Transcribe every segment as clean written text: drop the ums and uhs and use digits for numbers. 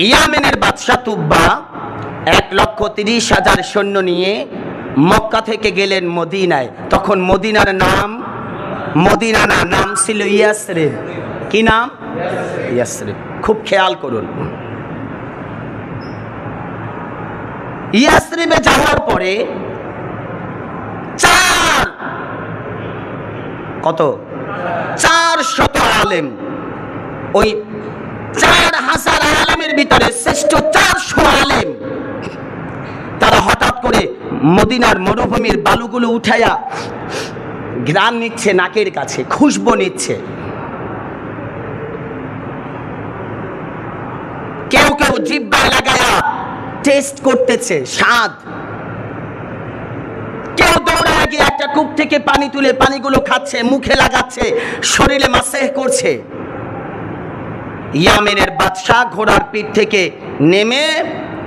ইয়ামেনের বাদশা তুব্বা 1,30,000 সৈন্য নিয়ে মক্কা থেকে গেলেন মদিনায়। তখন মদিনার নাম মদিনা না, নাম ছিল ইয়াসরিব। কি নাম? ইয়াসরিব। খুব খেয়াল করুন, ইয়াসরিবে যাওয়ার পরে কত 400 আলেম, ওই 4,000 আলেমের ভিতরে শ্রেষ্ঠ 400 আলেম, তারা হঠাৎ করে মদিনার মরুভূমির বালুগুলো উঠাইয়া ঘ্রাণ নিচ্ছে, নাকের কাছে খুশবু নিচ্ছে। কেউ কেউ জিহ্বায় লাগায়া টেস্ট করতেছে স্বাদ, কেউ দৌড়ায় গিয়ে একটা কূপ থেকে পানি তুলে পানিগুলো খাচ্ছে, মুখে লাগাচ্ছে, শরীরে মাসেহ করছে। ইয়ামেনের বাদশা ঘোড়ার পিঠ থেকে নেমে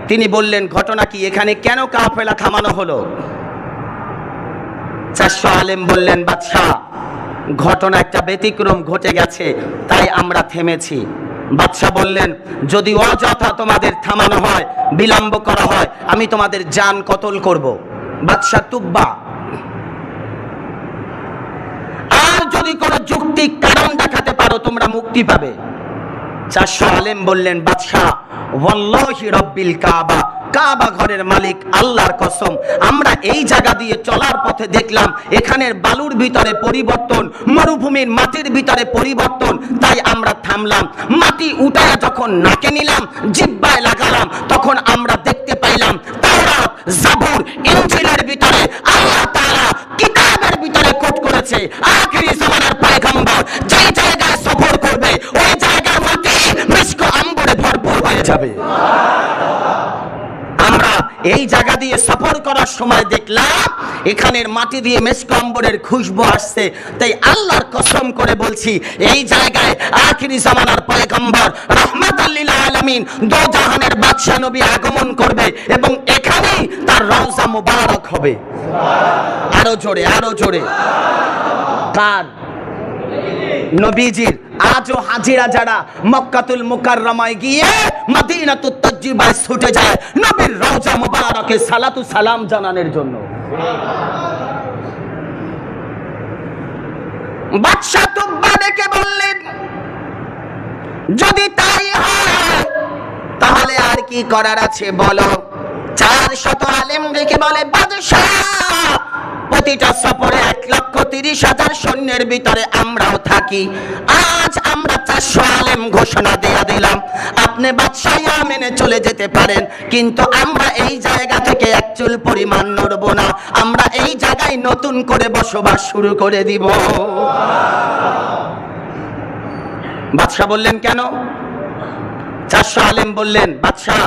তিনি বললেন, ঘটনা কি, এখানে কেন কাফেলা থামানো হলো? 400 আলেম বললেন, বাদশা, ঘটনা একটা ব্যতিক্রম ঘটে গেছে, তাই আমরা থেমেছি। বাদশা বললেন, যদি অযথা তোমাদের থামানো হয়, বিলম্ব করা হয়, আমি তোমাদের জান কতল করব। বাদশা তুব্বা, আর যদি কোনো যৌক্তিক কারণ দেখাতে পারো তোমরা মুক্তি পাবে। 400 আলেম বললেন, বাদশা, ওয়াল্লাহি রব্বিল কাবা, কাবা ঘরের মালিক আল্লাহর কসম, আমরা এই জায়গা দিয়ে চলার পথে দেখলাম এখানের বালুর ভিতরে পরিবর্তন, মরুভূমির মাটির ভিতরে পরিবর্তন, তাই আমরা থামলাম। মাটি উঠায়া যখন নাকে নিলাম, জিহ্বায় লাগালাম, তখন আমরা দেখতে পাইলাম তাওরাত, জাবুর, ইনজিলের ভিতরে আল্লাহ তাআলা কিতাবের ভিতরে কোট করেছে, আখিরি জামানার পয়গম্বর যে জায়গায় সফর করবে ওই জায়গার মাটি মিশক আম্বরে ভরপুর হয়ে যাবে। আমরা এই জায়গা দিয়ে সফর করার সময় দেখলাম এখানের মাটি দিয়ে মিশক আম্বরের খুশবু আসছে, তাই আল্লাহর কসম করে বলছি এই জায়গায় আখিরি জামানার পয়গম্বর রাহমাতাল লিল আলামিন দো জাহানের বাদশা নবী আগমন করবে এবং এখানেই তার রওজা মুবারক হবে। আরো জোরে, আরো জোরে। কার? নবীজির। আজও হাজিরা যারা মক্কাতুল মুকাররমায় গিয়ে মদিনাতুত তাজ্জিবায় ছুটে যায় নবীর রওজা মুবারকে সালাতু সালাম জানানোর জন্য। বাদশা তুব্বা ডেকে বললেন, যদি তাই হয় তাহলে আর কি করার আছে বলো। 400 আলেম ডেকে বলে, বাদশা, প্রতিটা সফরে 1,30,000 সৈন্যের ভিতরে আমরাও থাকি। আজ আমরা 400 আলেম ঘোষণা দিয়ে দিলাম, আপনি বাদশা ইয়ামেনে চলে যেতে পারেন, কিন্তু আমরা এই জায়গা থেকে এক চুল পরিমাণ নড়ব না, আমরা এই জায়গায় নতুন করে বসবাস শুরু করে দিব। বাদশা বললেন, কেন? 400 আলেম বললেন, বাদশা,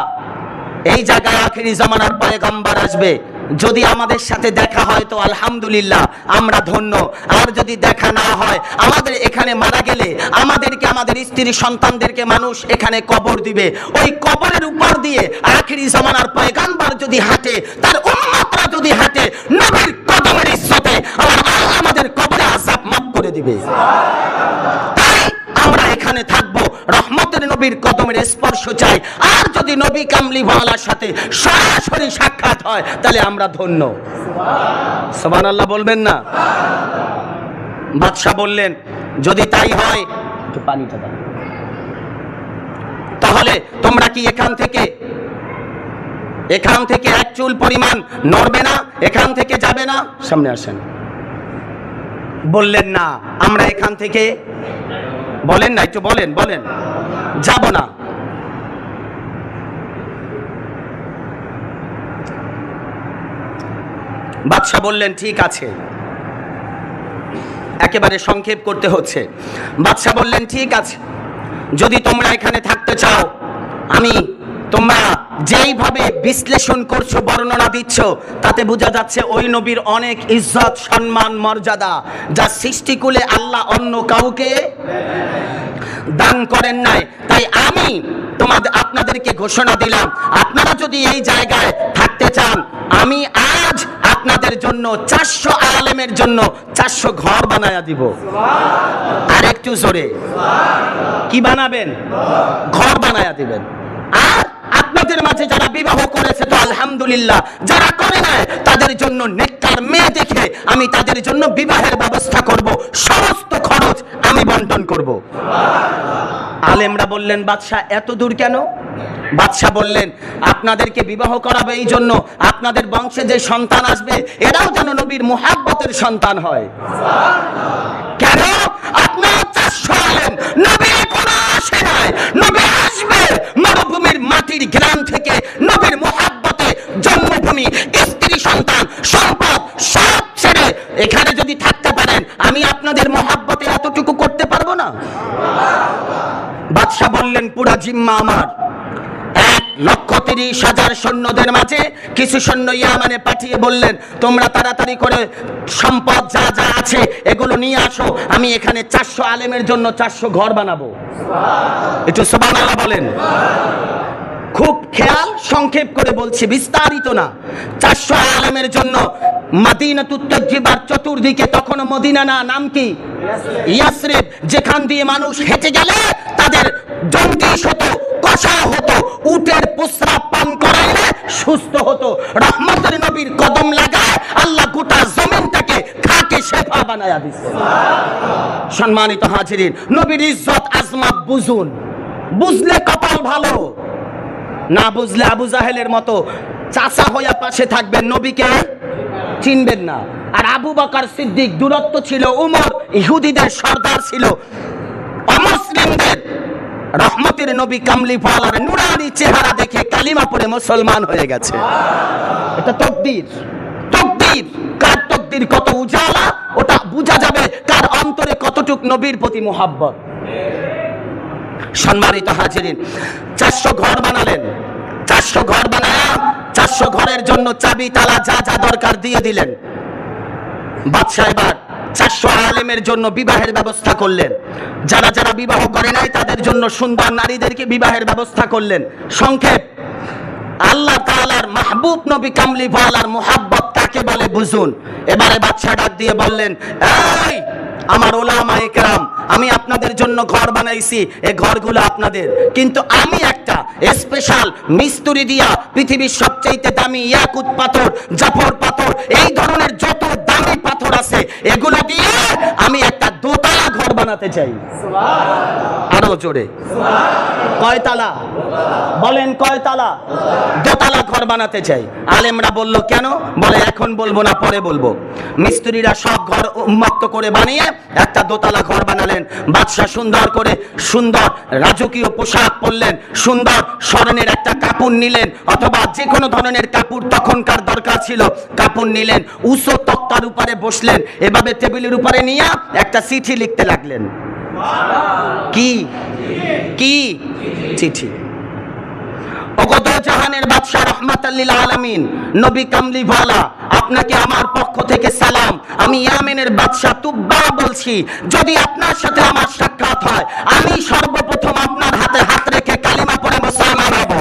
এই জায়গায় আখিরি জামানার পয়গম্বর আসবে, যদি আমাদের সাথে দেখা হয় তো আলহামদুলিল্লাহ, আমরা ধন্য, আর যদি দেখা না হয়, আমাদের এখানে মারা গেলে আমাদেরকে, আমাদের স্ত্রী সন্তানদেরকে মানুষ এখানে কবর দিবে, ওই কবরের উপর দিয়ে আখিরি জামানার পয়গম্বর যদি হাঁটে, তার উম্মতরা যদি হাঁটে, নবীর কদমের ইজ্জতে আল্লাহ আমাদের কবরে আযাব মাফ করে দিবে। তাই আমরা এখানে থাকবো, রহমতের নবীর কদমের স্পর্শ চাই, আর যদি নবী কামলিওয়ালার সাথে সরাসরি সাক্ষাৎ হয় তাহলে আমরা ধন্য। সুবহানাল্লাহ বলবেন না? বাদশা বললেন, যদি তাই হয়, একটু পানিটা দাও, তাহলে তোমরা কি এখান থেকে এক চুল পরিমাণ নড়বে না, এখান থেকে যাবে না? সামনে আসেন। বললেন, না, আমরা এখান থেকে, বলেন না, একটু বলেন, যাব না। বাদশা বললেন, ঠিক আছে, একেবারে সংক্ষেপ করতে হচ্ছে। বাদশা বললেন, ঠিক আছে, যদি তোমরা এখানে থাকতে চাও, আমি, তোমরা যেইভাবে বিশ্লেষণ করছো, বর্ণনা দিচ্ছ, তাতে বোঝা যাচ্ছে ওই নবীর অনেক ইজ্জত, সম্মান, মর্যাদা, যা সৃষ্টিকুলে আল্লাহ অন্য কাউকে দান করেন নাই। তাই আমি আপনাদেরকে ঘোষণা দিলাম, আপনারা যদি এই জায়গায় থাকতে চান, আমি আজ আপনাদের জন্য 400 আলেমের জন্য 400 ঘর বানায়া দিব। আর একটু জোরে, কি বানাবেন? ঘর বানায়া দিবেন। আর আপনাদের মাঝে যারা বিবাহ করেছে তো আলহামদুলিল্লাহ, যারা করে নাই তাদের জন্য নেককার মেয়ে দেখে আমি তাদের জন্য বিবাহের ব্যবস্থা করব, সমস্ত খরচ আমি বন্টন করব। আলেমরা বললেন বাদশাহ এত দূর কেন? বাদশাহ বললেন আপনাদেরকে বিবাহ করাবে এই জন্য আপনাদের বংশে যে সন্তান আসবে এরাও যেন নবীর মুহাব্বতের সন্তান হয়। কেন? আপনার 400 আলেম, নবী এখনো আসে নাই, নবী আসবে মরুভূমির মাটির গ্রাম থেকে, নবীর মুহাব্বতে জন্মভূমি, স্ত্রী, সন্তান, সম্পদ সব ছেড়ে এখানে যদি থাকতে পারেন আমি আপনাদের মুহাব্বতে এতটুকু করতে পারবো না? বাদশাহ বললেন পুরা জিম্মা আমার। 1,30,000 সৈন্যদের মাঝে কিছু সৈন্য ইয়ামানে পাঠিয়ে বললেন তোমরা তাড়াতাড়ি করে সম্পদ যা যা আছে এগুলো নিয়ে আসো, আমি এখানে 400 আলেমের জন্য 400 ঘর বানাবো। একটু সুবহানাল্লাহ বলেন। খুব খেয়াল সংক্ষেপ করে বলছি, বিস্তারিত না। 400 আলেমের জন্য মদিনাতুত তাইয়্যিবার চতুর্দিকে, তখন মদিনা না, নাম কি? ইয়াসরিব, যেখান দিয়ে মানুষ হেঁটে গেলে তাদের জন্ডিস হতো, কষা হতো, উটের প্রস্রাব পান করাইলে সুস্থ হতো। রহমতের নবীর কদম লাগায় আল্লাহ গোটা জমিনটাকে খাকে শেফা বানায়া দিছে। সম্মানিত হাজিরিন, নবীর ইজ্জত আজমাত বুঝুন, বুঝলে কপাল ভালো, না বুঝলে আবু জাহেলের মতো চাচা হইয়া পাশে থাকবেন, নবীকে চিনবেন না। আর আবু বকর সিদ্দিক দূরত্ব ছিল, উমর ইহুদিদের সর্দার ছিল, অমুসলিমদের রহমতের নবী কামলি ওয়ালার নুরানি চেহারা দেখে কালিমা পড়ে মুসলমান হয়ে গেছে। এটা তাকদীর, তাকদীর। কার তাকদীর কত উজালা ওটা বোঝা যাবে কার অন্তরে কতটুক নবীর প্রতি মুহাব্বত। সম্মানিত হাজিরিন, 400 ঘর বানালেন। 400 ঘর বানায়া 400 ঘরের জন্য চাবি তালা যা যা দরকার দিয়ে দিলেন। বাদশাহ এবার 400 আলেমের জন্য বিবাহের ব্যবস্থা করলেন। যারা যারা বিবাহ করে নাই তাদের জন্য সুন্দর নারীদেরকে বিবাহের ব্যবস্থা করলেন। সংক্ষেপ, আল্লাহ তাআলার মাহবুব নবী কামলি ওয়ালার মুহাব্বত কাকে বলে বুঝুন। এবারে বাদশাহ ডাক দিয়ে বললেন, এই আমার ওলামায়ে কেরাম, আমি আপনাদের জন্য ঘর বানাইছি, এই ঘরগুলো আপনাদের, কিন্তু আমি একটা স্পেশাল মিস্ত্রি দিয়া পৃথিবীর সবচেয়ে দামি ইয়াকুত পাথর, জাফর পাথর, এই ধরনের যত দামি পাথর আছে এগুলো দিয়ে আমি একটা দোতলা ঘর বানাতে চাই। সুবহানাল্লাহ, আরো জোরে সুবহানাল্লাহ। কয়তলা বলেন? কয়তলা? দোতলা ঘর বানাতে চাই। আলেমরা বলল কেন? বলে এখন বলবো না, পরে বলবো। মিস্ত্রিরা সব ঘর উন্মুক্ত করে বানিয়ে একটা দোতলা ঘর বানালেন। বাদশাহ সুন্দর করে সুন্দর রাজকীয় পোশাক পরলেন, সুন্দর স্বর্ণের একটা কাপড় নিলেন, অথবা যে কোনো ধরনের কাপড় তখনকার দরকার ছিল, কাপড় নিলেন, উঁচু তক্তার উপরে বসলেন, এভাবে টেবিলের উপরে নিয়ে একটা চিঠি লিখতে লাগলেন। কি কি চিঠি? জাহানের বাদশাহ রাহমাতাল লিল আলামিন নবী কামলি ওয়ালা, আপনাকে আমার পক্ষ থেকে সালাম। আমি ইয়ামেনের বাদশাহ তুব্বা বলছি, যদি আপনার সাথে আমার সাক্ষাৎ হয় আমি সর্বপ্রথম আপনার হাতে হাত রেখে কালিমা পড়ে মুসলমান হব।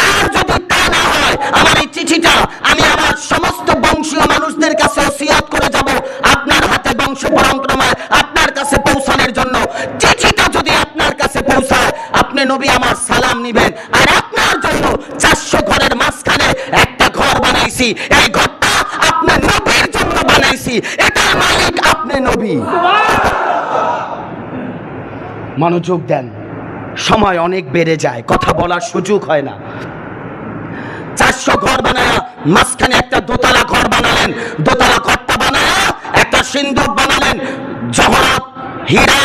আর যদি তা না হয় আমার এই চিঠিটা আমি আমার সমস্ত বংশীয় মানুষদের কাছে ওসিয়ত করে যাব আপনার হাতে বংশ পরম্পরায় আপনার কাছে পৌঁছানোর জন্য। চিঠিটা যদি আপনার কাছে পৌঁছায় আপনি নবী আমার সালাম নিবেন। আর আপনার জন্য 400 ঘরের মাঝখানে একটা ঘর বানাইছি, এই ঘরটা আপনার নবীর জন্য বানাইছি, এটার মালিক আপনি নবী। মনোযোগ দেন, সময় অনেক বেড়ে যায়, কথা বলার সুযোগ হয় না। 400 ঘর বানায়া মাঝখানে একটা দোতলা ঘর বানালেন। দোতলা ঘরটা বানায়া একটা সিন্দুক বানালেন, জহরত, হীরা,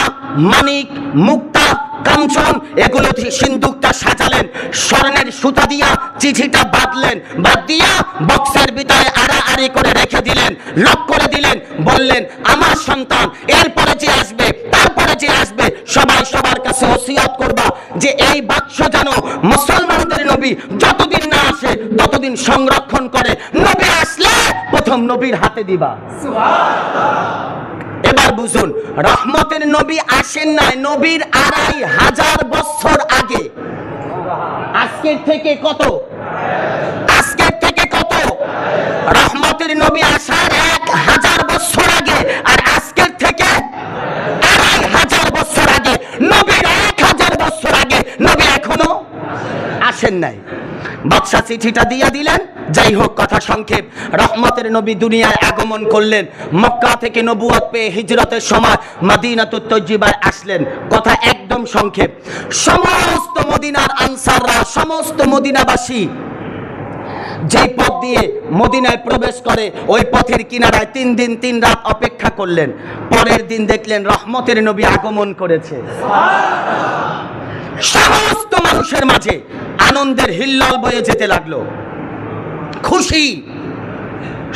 মানিক, মুক্তা, কাঞ্চন, এগুলো সিন্দুকটা সাজালেন। স্বর্ণের সুতা দিয়া চিঠিটা বাঁধলেন, বাদ দিয়া বক্সের ভিতরে আড়াআড়ি করে রেখে দিলেন, লক করে দিলেন। বললেন আমার সন্তান এরপরে যে আসবে, তারপরে যে আসবে, সবাই সবার কাছে ওসিয়ত করবা যে এই বাক্স যেন মুসলমানদের নবী যতদিন না আসে ততদিন সংরক্ষণ করে, নবী আসলে প্রথম নবীর হাতে দিবা। সুবহানাল্লাহ। এবার বুঝুন, রহমতের নবী আসেন নাই নবীর 2500 বছর আগে। আজকের থেকে কত? আজকের থেকে কত? রহমতের নবী আসার 1000 বছর আগে, আর আজকের থেকে 2500 বছর আগে। নবীর 1000 বছর আগে নবী এখনো আসেন নাই। বাদশা চিঠিটা দিয়ে দিলেন। যাই হোক, কথা সংক্ষেপ, রহমতের নবী দুনিয়ায় আগমন করলেন। মক্কা থেকে নবুয়ত পেয়ে হিজরতের সময় মদিনাতুত তয়্যিবায় আসলেন। কথা একদম সংক্ষেপ। সমস্ত মদিনার আনসাররা, সমস্ত মদিনাবাসী যে পথ দিয়ে মদিনায় প্রবেশ করে ওই পথের কিনারায় 3 দিন 3 রাত অপেক্ষা করলেন। পরের দিন দেখলেন রহমতের নবী আগমন করেছে। সমস্ত মানুষের মাঝে আনন্দের হিল্লোল বয়ে যেতে লাগলো, খুশি।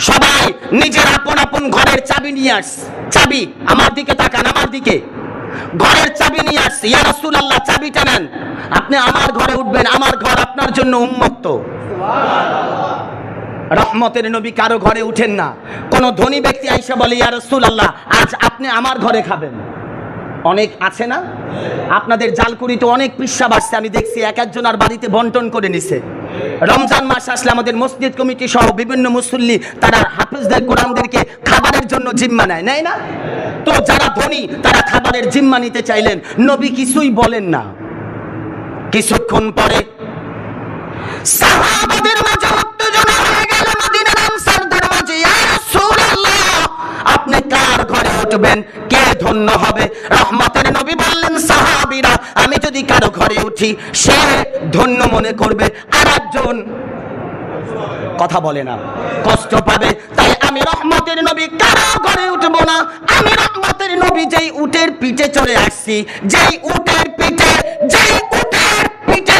সবাই নিজের আপন আপন ঘরের চাবি নিয়ে আসছে। চাবি, আমার দিকে তাকান, আমার দিকে। ঘরের চাবি নিয়ে আসছে। ইয়া রাসূলুল্লাহ, চাবিটা নেন, আপনি আমার ঘরে উঠবেন, আমার ঘর আপনার জন্য উন্মুক্ত। রহমতের নবী কারো ঘরে উঠেন না। কোন ধনী ব্যক্তি আইসা বলে, ইয়া রাসূলুল্লাহ, আজ আপনি আমার ঘরে খাবেন। অনেক আছে না আপনাদের জালকুড়িতে, অনেক পিসাব আসছে, আমি দেখছি এক একজনের বাড়িতে বন্টন করে নিছে। রমজান মাস আসলে আমাদের মসজিদ কমিটি সহ বিভিন্ন মুসল্লি তারা হাফেজদের কোরআনদেরকে খাবারের জন্য জিম্মা নেয় না? তো যারা ধনী তারা খাবারের জিম্মা নিতে চাইলেন, নবী কিছুই বলেন না। কিছুক্ষণ পরে সাহাবাদের মাঝে উত্তেজনা হয়ে গেল, মদিনার আনসারদের মাঝে। ইয়া রাসূলুল্লাহ, আপনি কার ঘরে উঠবেন? কে ধন্য হবে? রহমতের নবী বললেন, সাহাবীরা, আমি যদি কারো ঘরে উঠি সে ধন্য মনে করবে, আর একজন কথা বলে না, কষ্ট পাবে। তাই আমি রহমতের নবী কারো ঘরে উঠবো না। আমি রহমতের নবী যেই উটের পিঠে চড়ে আসছি, যেই উটের পিঠে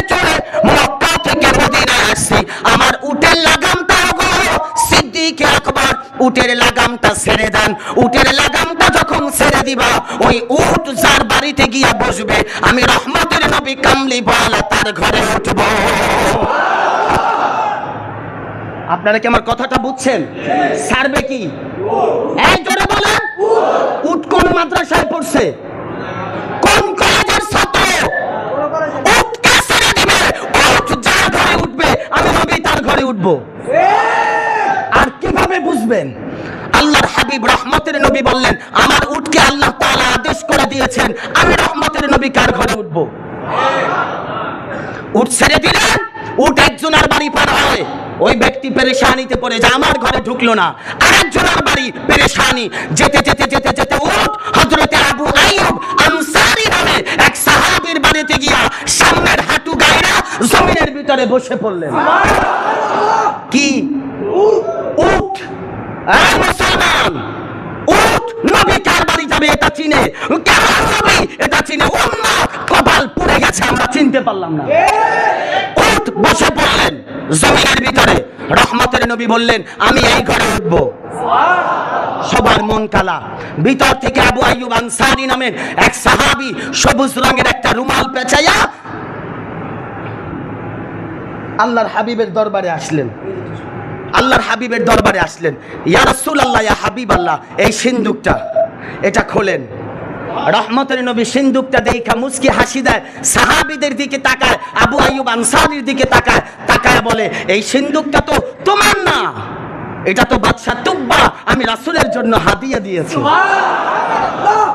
চড়ে মক্কা থেকে মদিনায় আসছি, আমার উটের লাগামটা সিদ্দিক আকবর, উটের লাগামটা ছেড়ে দেন। উটের লাগামটা যখন ছেড়ে দিবা, ওই উট যার বাড়িতে গিয়ে বসবে, আমি রহমতের নবী কামলিওয়ালা তার ঘরে উঠব। আপনারা কি আমার কথাটা বুঝছেন? ছাড়বে কি? এই জোরে বলেন। উট কোন মাদ্রাসায় পড়ছে? কোন কলেজের ছাত্র? উটকে ছেড়ে দিবে, উট যার ঘরে উঠবে আমি নবী তার ঘরে উঠব। আর কিভাবে বুঝবেন? আল্লাহর হাবিব রহমতের নবী বললেন, আমার উটকে আল্লাহ তাআলা আদেশ করে দিয়েছেন, আমি রহমতের নবী কার ঘরে উঠব। উট ছেড়ে দিলেন, উট একজনের বাড়ি পার হয়, ওই ব্যক্তি পেরেশানিতে পড়ে যায়, আমার ঘরে ঢুকলো না। আরেকজনের বাড়ি পেরেশানি, যেতে যেতে যেতে যেতে উট হযরতে আবু আইয়ুব আনসারী নামে এক সাহাবীর বাড়িতে গিয়া সামনের হাঁটু গায়রা জমিনের ভিতরে বসে পড়লেন। কি উট? এই মুসলমান, উট নবী কার বাড়ি যাবে এটা চিনে, কেমন নবী এটা চিনে? উম্মত কপাল পুড়ে গেছে, আমরা চিনতে পারলাম না। উট বসে পড়লেন জমিনের ভিতরে। রহমতের নবী বললেন, আমি এই ঘরে উঠবো। সবার মন কালা। ভিতর থেকে আবু আইয়ুব আনসারী নামের এক সাহাবী সবুজ রঙের একটা রুমাল পেঁচাইয়া আল্লাহর হাবিবের দরবারে আসলেন। আল্লাহর হাবিবের দরবারে আসলেন। ইয়া রাসূলুল্লাহ, ইয়া হাবিবাল্লাহ, এই সিন্দুকটা এটা খোলেন। রহমতের নবী সিন্দুকটা দেখা মুস্কি হাসি দেয়, সাহাবীদের দিকে তাকায়, আবু আইয়ুব আনসারীর দিকে তাকায়, তাকায় বলে, এই সিন্দুকটা তো তোমার না, এটা তো বাদশা তুব্বা আমি রাসূলের জন্য হাদিয়া দিয়েছি। সুবহানাল্লাহ।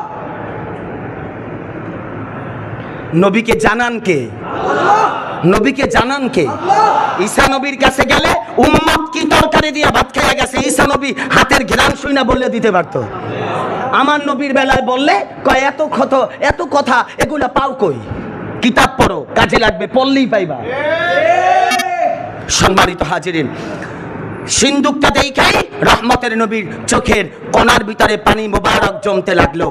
নবীকে জানান কে? আল্লাহ। নবীকে জানান কে? আল্লাহ। ঈসা নবীর কাছে গেলে উম্মত কি তরকারি দিয়ে ভাত খেয়ে গেছে, ঈসা নবী হাতের ঘ্রাণ শুইনা বলে দিতে পারতো। আমার নবীর বেলায় বললে কয় এত কথা এগুলা পাও কই? কিতাব পড়ো, কাজে লাগবে, পড়লেই পাইবা। সম্মানিত হাজিরিন, সিন্দুকটা দেখাই রহমতের নবীর চোখের কোণার ভিতরে পানি মোবারক জমতে লাগলো।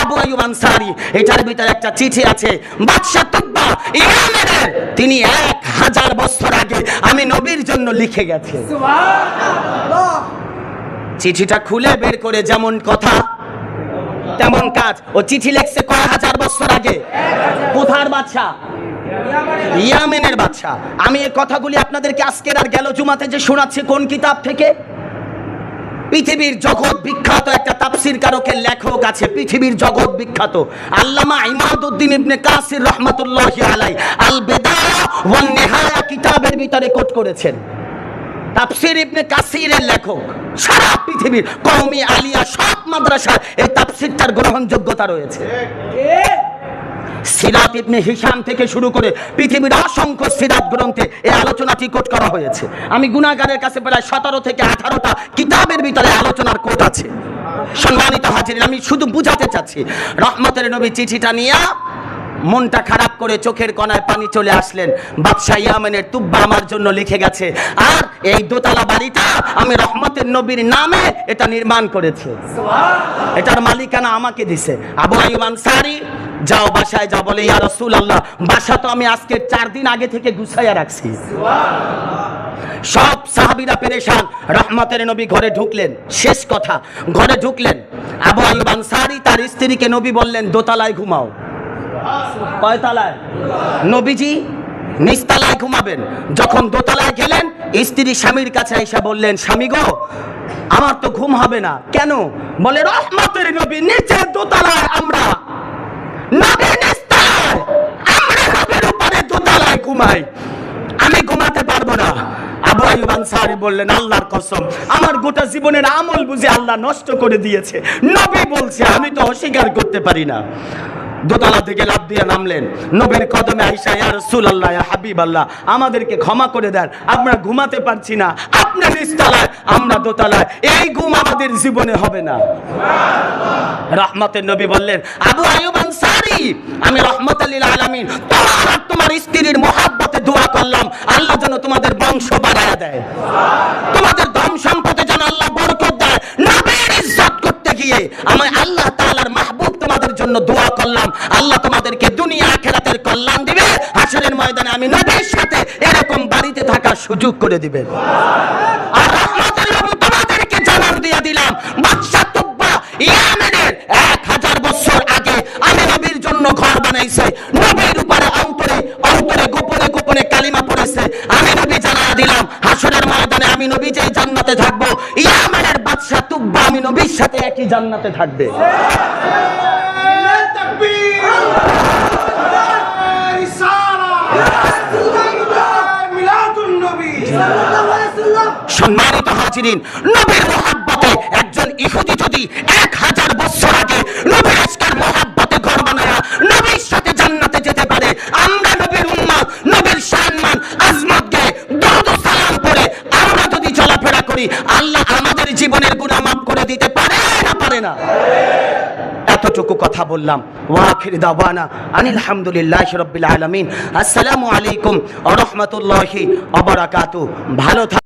আবু আইয়ুব আনসারী, এটার ভিতরে একটা চিঠি আছে, বাদশা তুব্বা ইয়ামেনের, তিনি 1000 বছর আগে আমি নবীর জন্য লিখে গেছে। সুবহানাল্লাহ। চিঠিটা খুলে বের করে যেমন কথা তেমন কাজ। ও চিঠি লিখছে কয় হাজার বছর আগে। কোথার বাদশা? ইয়ামেনের বাদশা। আমি এই কথাগুলি আপনাদেরকে আজকের আর গেল জুমাতে যে শোনাচ্ছি কোন কিতাব থেকে? পৃথিবীর জগৎ বিখ্যাত একটা তাফসীর কারকের লেখক আছে, পৃথিবীর জগৎ বিখ্যাত আল্লামা ইমাদউদ্দিন ইবনে কাসির রাহমাতুল্লাহি আলাইহি আল বিদায়া ওয়ান নিহায়া কিতাবের ভিতরে কোট করেছেন। তাফসীর ইবনে কাসিরের লেখক, সারা পৃথিবীর কওমি আলিয়া সব মাদ্রাসায় এই তাফসীরটার গ্রহণযোগ্যতা রয়েছে। সিরাত ইবনে হিশাম থেকে শুরু করে পৃথিবীর অসংখ্য সিরাত গ্রন্থে এই আলোচনাটি কোট করা হয়েছে। আমি গুনাহগারের কাছে প্রায় 17 থেকে 18টা কিতাবের ভিতরে আলোচনার কোট আছে। সম্মানিত হাজিরিন, আমি শুধু বুঝাতে চাচ্ছি, রহমতের নবী চিঠিটা নিয়ে মনটা খারাপ করে চোখের কোণায় পানি চলে আসলেন। বাদশাহ ইয়ামেনের তুব্বা আমার জন্য লিখে গেছে, আর এই দোতলা বাড়িটা আমি রহমতের নবীর নামে এটা নির্মাণ করেছি, এটার মালিকানা আমাকে দিছে। আবু আইয়ুব আনসারী, যাও বাসায় যাও। বলে ইয়া রাসূলুল্লাহ, বাসা তো আমি আজকে 4 দিন আগে থেকে গুছাইয়া রাখছি। সব সাহাবীরা পেরেশান। রহমতের নবী ঘরে ঢুকলেন, শেষ কথা, ঘরে ঢুকলেন। আবু আইয়ুব আনসারী তার স্ত্রীকে নবী বললেন, দোতলায় ঘুমাও। কয়তলায়? নবীজি নিচতলায় ঘুমাবেন। যখন দোতলায় গেলেন, স্ত্রী স্বামীর কাছে এসে বললেন, স্বামী গো, আমার তো ঘুম হবে না। কেন? বলে রহমতের নবী নিচে দোতলায়, আমরা নবী নিচতলায়, আমরা নবীর উপরে দোতলায় ঘুমাই, আমি ঘুমাতে পারবো না। আবু আইয়ুব আনসারী বললেন, আল্লাহর কসম, আমার গোটা জীবনের আমল বুঝে আল্লাহ নষ্ট করে দিয়েছে। নবী বলছে, আমি তো অস্বীকার করতে পারি না। দোতলা থেকে লাফ দিয়ে নামলেন, নবীর কদমে আয়েশা, ইয়া রাসূলুল্লাহ, ইয়া হাবিবাল্লাহ, আমাদেরকে ক্ষমা করে দেন, আমরা ঘুমাতে পারছি না, আপনি নিচতলায়, আমরা দোতলায়, এই ঘুম আমাদের জীবনে হবে না। রহমতের নবী বললেন, আবু আইয়ুব আনসারী, আমি রহমতুল লিল আলামিন তোমার আর তোমার স্ত্রীর মহব্বতে দোয়া করলাম, আল্লাহ যেন তোমাদের বংশ বাড়ায়া দেয়, তোমাদের ধন সম্পদে যেন আল্লাহ বরকত দেয়। নবীর ইজ্জত করতে গিয়ে আমি আল্লাহ তাআলার মাহবুব তোমাদের জন্য দোয়া করলাম, আল্লাহ তোমাদেরকে দুনিয়া আখিরাতের কল্যাণ দিবে, হাশরের ময়দানে আমি নবীর সাথে এরকম বাড়িতে থাকার সুযোগ করে দিবেন। আর রহমতের নবী তোমাদেরকে জানান দিয়ে দিলাম, বাদশা তুব্বা ইয়ামেনের 1000 বছর আগে আমি নবীর জন্য ঘর বানাইছে, নবীর উপরে অন্তরে অন্তরে গোপনে গোপনে কালিমা পড়েছে। আমি নবী জানান দিলাম, হাশরের ময়দানে আমি নবী যেই জান্নাতে থাকবো, ইয়ামেনের বাদশা তুব্বা আমি নবীর সাথে একই জান্নাতে থাকবে। সম্মানিত হাজিরিন, নবীর মহব্বতে একজন ইহুদি যদি 1000 বছর আগে নবীর আজকের মহব্বতে ঘর বানায়া নবীর সাথে জান্নাতে যেতে পারে, আমরা নবীর উম্মত, নবীর সম্মান আজমত গে দরুদ ও সালাম পড়ে আমরা যদি চলাফেরা করি, আল্লাহ আমাদের জীবনের গুনাহ মাফ করে দিতে পারে না পারে না? এতটুকু কথা বললাম। ওয়া আখির দাওয়ানা আনিল হামদুলিল্লাহি রাব্বিল আলামিন। আসসালামু আলাইকুম ওয়া রাহমাতুল্লাহি ওয়া বারাকাতুহু। ভালো